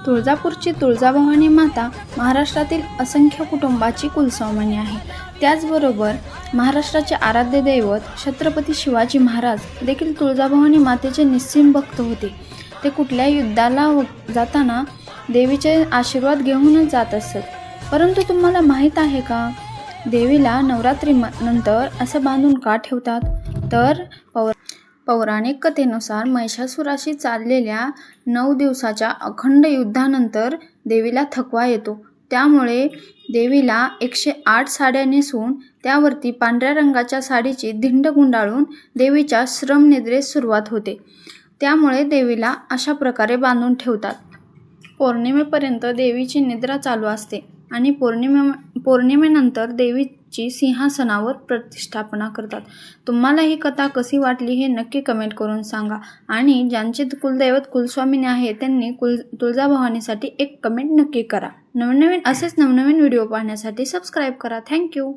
तुळजापूरची तुळजाभवानी माता महाराष्ट्रातील असंख्य कुटुंबाची कुलस्वामिनी आहे. त्याचबरोबर महाराष्ट्राचे आराध्य दैवत छत्रपती शिवाजी महाराज देखील तुळजाभवानी मातेचे निस्सीम भक्त होते. ते कुठल्या युद्धाला जाताना देवीचे आशीर्वाद घेऊनच जात असत. परंतु तुम्हाला माहीत आहे का, देवीला नवरात्री नंतर असं बांधून का ठेवतात? तर पौराणिक कथेनुसार महिषासुराशी चाललेल्या 9 दिवसाच्या अखंड युद्धानंतर देवीला थकवा येतो. त्यामुळे देवीला 108 साड्या नेसवून त्यावरती पांढऱ्या रंगाच्या साडीची धिंड गुंडाळून देवीच्या श्रमनिद्रेस सुरुवात होते. त्यामुळे देवीला अशा प्रकारे बांधून ठेवतात. पौर्णिमेपर्यंत देवीची निद्रा चालू असते आणि पौर्णिमेनंतर देवीची सिंहासनावर प्रतिष्ठापना करतात. तुम्हाला ही कथा कशी वाटली हे नक्की कमेंट करून सांगा. आणि ज्यांचे कुलदैवत कुलस्वामिनी आहे त्यांनी तुळजाभवानीसाठी एक कमेंट नक्की करा. असेच नवनवीन व्हिडिओ पाहण्यासाठी सबस्क्राईब करा. थँक्यू.